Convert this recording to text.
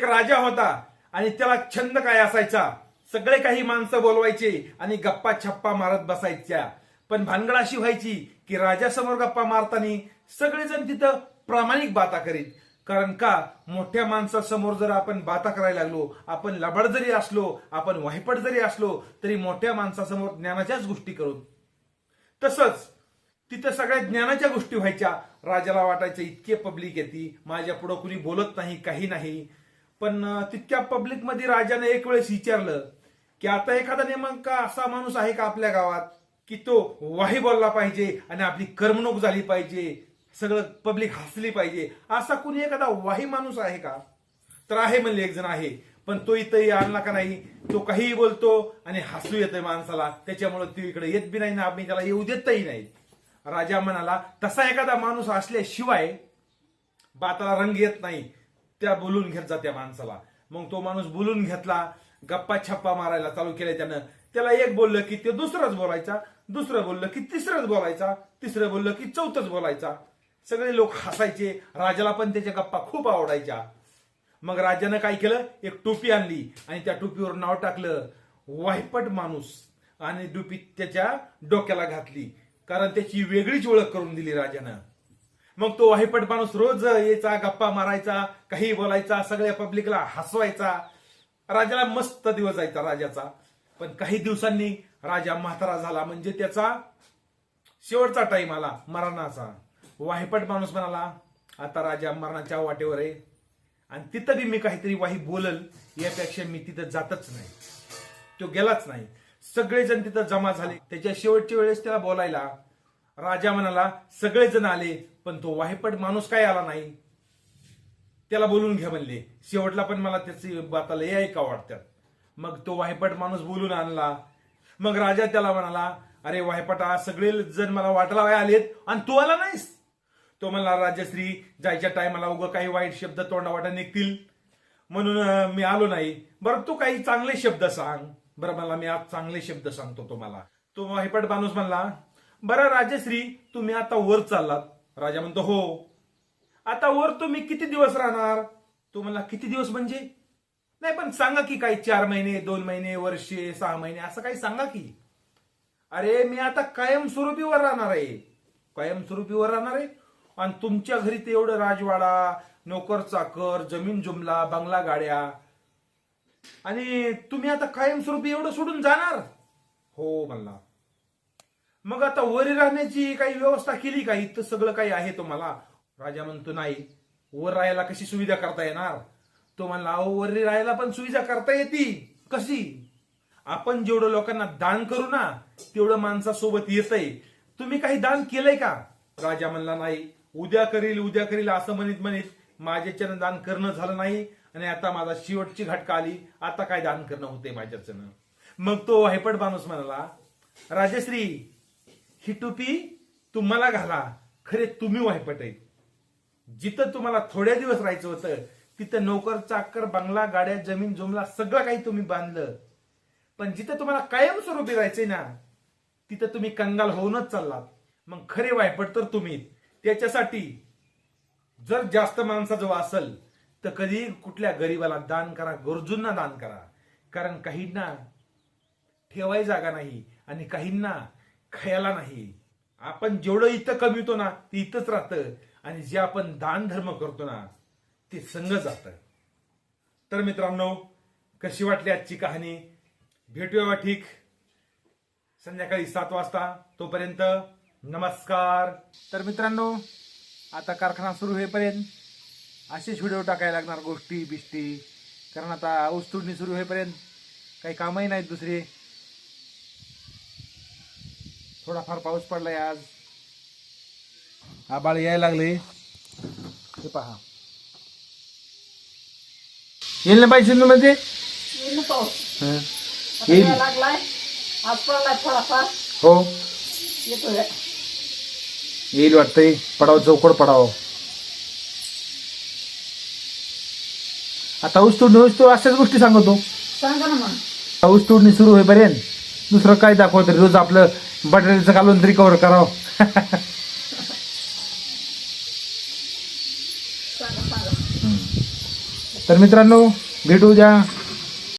राजा होता आणि त्याला छंद काय असायचा, सगळे काही माणसं बोलवायचे आणि गप्पा छप्पा मारत बसायच्या. पण भानगड अशी व्हायची की राजासमोर गप्पा मारताना सगळेजण तिथं प्रामाणिक बाता करीत. कारण का, मोठ्या माणसासमोर जर आपण बाता करायला लागलो, आपण लबाड जरी असलो, आपण वाहिपट जरी असलो, तरी मोठ्या माणसासमोर ज्ञानाच्याच गोष्टी करू. तसंच तिथं सगळ्या ज्ञानाच्या गोष्टी व्हायच्या. राजाला वाटायचं इतके पब्लिक येते, माझ्या पुढं कुणी बोलत नाही, काही नाही. पण तितक्या पब्लिक मध्ये राजाने एक वेळेस विचारलं की आता एखादा नेमका असा माणूस आहे का आपल्या गावात की तो वाही बोलला पाहिजे आणि आपली करमणूक झाली पाहिजे, सगळं पब्लिक हसली पाहिजे, असा कुणी एखादा वाही माणूस आहे का? तर आहे म्हणले, एक जण आहे. पण तो इथं आणला का नाही, तो काहीही बोलतो आणि हसू येतंय माणसाला, त्याच्यामुळे तो इकडे येत बी नाही ना आम्ही त्याला येऊ देतही नाही. राजा म्हणाला तसा एखादा माणूस असल्याशिवाय बाताला रंग येत नाही, त्या बोलून घेत जा त्या माणसाला. मग तो माणूस बोलून घेतला, गप्पा छप्पा मारायला चालू केलं त्यानं. त्याला एक बोललं की ते दुसरंच बोलायचा, दुसरं बोललं की तिसरंच बोलायचा, तिसरं बोललं की चौथंच बोलायचा. सगळे लोक हसायचे, राजाला पण त्याच्या गप्पा खूप आवडायच्या. मग राजानं काय केलं, एक टोपी आणली आणि त्या टोपीवर नाव टाकलं वाहिपट माणूस आणि टोपी त्याच्या डोक्याला घातली, कारण त्याची वेगळीच ओळख करून दिली राजानं. मग तो वाहिपट माणूस रोज यायचा, गप्पा मारायचा, काही बोलायचा, सगळ्या पब्लिकला हसवायचा. राजाला मस्त दिवस जायचा राजाचा. पण काही दिवसांनी राजा म्हातारा झाला, म्हणजे त्याचा शेवटचा टाइम आला मरणाचा. वाहिपट माणूस म्हणाला आता राजा मरणाच्या वाटेवर आहे आणि तिथं बी मी काहीतरी वाही बोलल यापेक्षा मी तिथं जातच नाही. तो गेलाच नाही. सगळेजण तिथं जमा झाले. त्याच्या शेवटच्या वेळेस त्याला बोलायला राजा म्हणाला सगळेजण आले, पण तो वाहिपट माणूस काय आला नाही. त्याला बोलून घ्या म्हणले. शेवटला पण मला त्याची बाता लय ऐका वाटतात. मग तो वाहिपट माणूस बोलून आणला. मग राजा त्याला म्हणाला अरे वाहिपटा, सगळे जण मला वाटायला आलेत आणि तू आला नाहीस. तो म्हणला राजश्री, जायच्या टायमाला उगं काही वाईट शब्द तोंडावाटा निघतील म्हणून मी आलो नाही. बरं तू काही चांगले शब्द सांग. बरं मला मी आज चांगले शब्द सांगतो तुम्हाला. तो वाहिपट माणूस म्हणला बरं राजश्री, तुम्ही आता वर चाललात. राजा म्हणतो हो. आता वर तुम्ही किती दिवस राहणार? तो म्हणला किती दिवस म्हणजे? नाही पण सांगा की काही 4 महिने, 2 महिने, वर्षे, 6 महिने असं काही सांगा की. अरे मी आता कायमस्वरूपीवर राहणार आहे. कायमस्वरूपीवर राहणार आहे आणि तुमच्या घरी ते एवढं राजवाडा, नोकर चाकर, जमीन जुमला, बंगला गाड्या, आणि तुम्ही आता कायमस्वरूपी एवढं सोडून जाणार? हो म्हणला. मग आता वरी राहण्याची काही व्यवस्था केली का? इथं सगळं काही आहे तुम्हाला? राजा म्हणतो नाही. वर राहायला कशी सुविधा करता येणार? तो म्हणला अहो वरी राहायला पण सुविधा करता येते. कशी? आपण जेवढं लोकांना दान करू ना तेवढं माणसासोबत येतंय. तुम्ही काही दान केलंय का? राजा म्हणला नाही. उद्या करील उद्या करील असं म्हणत म्हणत माझ्याच्यानं दान करणं झालं नाही आणि आता माझा शेवटची घटका आली. आता काय दान करणं होते माझ्याच्यानं. मग तो वाहिपट माणूस म्हणाला राजश्री, ही टोपी तुम्हाला घाला. खरे तुम्ही वाहिपट आहे. जिथं तुम्हाला थोड्या दिवस राहायचं होतं तिथं नोकर चाकर, बंगला गाड्या, जमीन जुमला सगळं काही तुम्ही बांधलं. पण जिथं तुम्हाला कायमस्वरूपी राहायचंय ना तिथं तुम्ही कंगाल होऊनच चाललात. मग खरे वाहिपट तर तुम्ही. त्याच्यासाठी जर जास्त माणसाजवळ असेल तर कधी कुठल्या गरीबाला दान करा, गरजूंना दान करा. कारण काहींना ठेवाय जागा नाही आणि काहींना खायला नाही. आपण जेवढं इथं कमीतो ना ते इथंच राहतं आणि जे आपण दान धर्म करतो ना ते संग जातं. तर मित्रांनो, कशी वाटली आजची कहाणी? भेटूया ठीक संध्याकाळी 7 वाजता. तोपर्यंत नमस्कार. तर मित्रांनो, आता कारखाना सुरू होईपर्यंत असेच व्हिडिओ टाकायला लागणार, गोष्टी बिष्टी. कारण आता ऊस तोडणी सुरू होईपर्यंत काही कामही नाहीत दुसरे. थोडाफार पाऊस पडलाय आज, आबाळ यायला लागले. हे पहा, येईल ना पाहिजे म्हणजे येईल. हो येईल वाटतंय. पडाव चौकड पडाव. आता ऊस तोडणी अशाच गोष्टी सांगतो. सांगा ना मग. ऊस तोडणी सुरू होईपर्यंत दुसरं काय दाखवत रोज आपलं बटाट्याचं घालून तरी कव्हर करावं. तर मित्रांनो भेटू उद्या